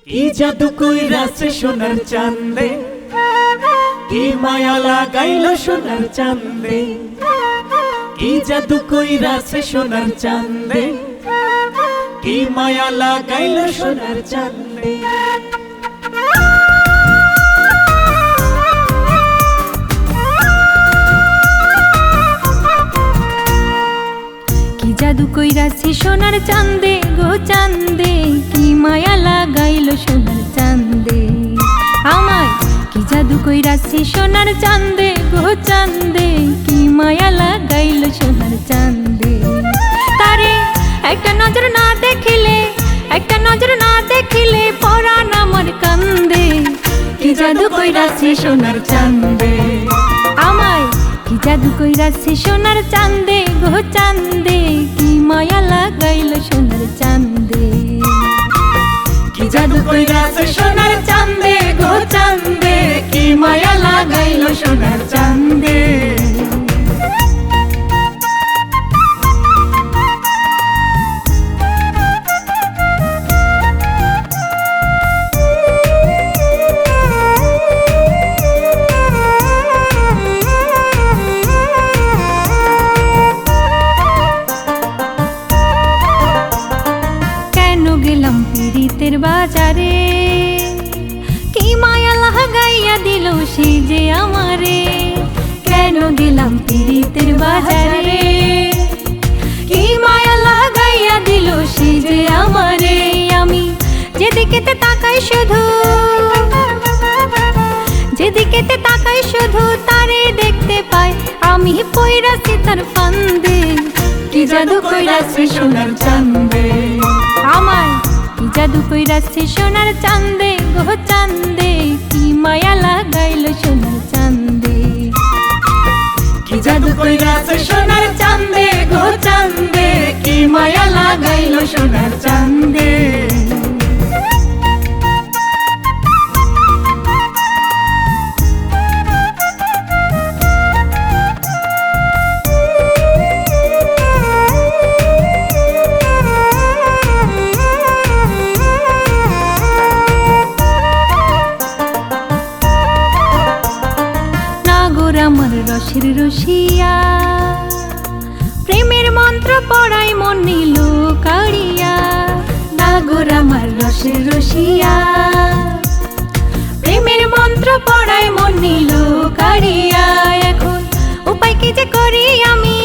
কি জাদু কইরাছে সোনার চাঁদে, কি মায়া লাগাইলো সোনার চাঁদে, কি জাদু কইরাছে সোনার চাঁদে, কি মায়া লাগাইলো সোনার চাঁদে। কি জাদু কইরাছে সোনার চাঁদে গো চাঁদে, কি মায়া লাগাইলো সোনার চাঁদে আমায়। কি জাদু কইরাছে সোনার চাঁদে গো চাঁদে, কি মায়া লাগাইলো সোনার চাঁদে। তারে একটা নজর না দেখিলে, একটা নজর না দেখিলে পরাণ আমার কান্দে। কি জাদু কইরাছে সোনার চাঁদে আমায়, কি জাদু কইরাছে সোনার চাঁদে গো চাঁদে, কি মায়া লাগাইলো সোনার চাঁদে। কি জাদু কইরাছে সোনার চাঁদে গো চাঁদে, কি মায়া লাগাইলো সোনার চাঁদে। গেলাম পীড়িতের বাজারে, কি মায়া লাগাইয়া দিল সে যে আমারে। কেন গেলাম পীড়িতের বাজারে, কি মায়া লাগাইয়া দিল সে যে আমারে। আমি যেদিকেতে তাকাই শুধু, যেদিকেতে তাকাই শুধু তারে দেখতে পাই, আমি পইরাছি তার ফান্দে। কি জাদু কইরাছে সোনার চাঁদে আমায়, কি জাদু কইরাছে সোনার চাঁদে গো চাঁদে, কি মায়া লাগাইলো সোনার চাঁদে। কি জাদু কইরাছে সোনার চাঁদে গো চাঁদে, কি মায়া লাগাইলো সোনার চাঁদে। আমার রসের রসিয়া, প্রেমের মন্ত্র পড়াই মন নিল কাড়িয়া। নাগর আমার রসের রসিয়া, প্রেমের মন্ত্র পড়াই মন নিল কাড়িয়া। এখন উপায় কি যে করি আমি,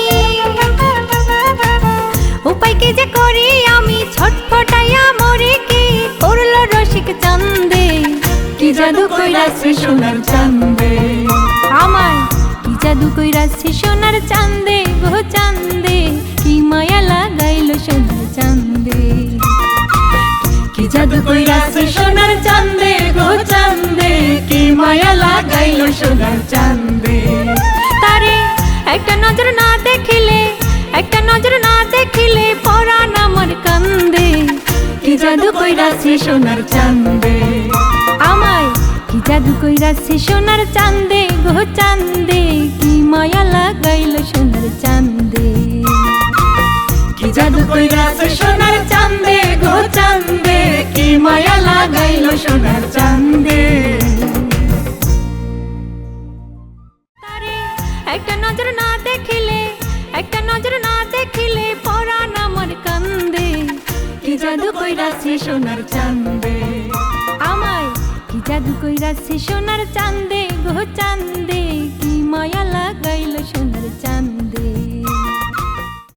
উপায় কি যে করি আমি, ছটফটাইয়া মরে কি করলো রসিক চাঁদে। কি জাদু কইরাছে সোনার চাঁদে আমায়, কি জাদু কইরাছে সোনার চাঁদে গো চাঁদে, কি মায়া লাগাইলো সোনার চাঁদে। কি জাদু কইরাছে সোনার চাঁদে গো চাঁদে, কি মায়া লাগাইলো সোনার চাঁদে। তারে একটা নজর না দেখিলে, একটা নজর না দেখিলে পরাণ আমার কান্দে। কি জাদু কইরাছে সোনার চাঁদে আমায়, কি জাদু কইরাছে সোনার চাঁদে গো চাঁদে, কি মায়া লাগাইলো সোনার চাঁদে। কি জাদু কইরাছে সোনার চাঁদে গো চাঁদে, কি মায়া লাগাইলো সোনার চাঁদে। তারে একটা নজর না দেখিলে, একটা নজর না দেখিলে পরাণ আমার কান্দে। কি জাদু কইরাছে সোনার চাঁদে আমায়, কি জাদু কইরাছে সোনার চাঁদে গো চাঁদে, কি মায়া লাগাইলো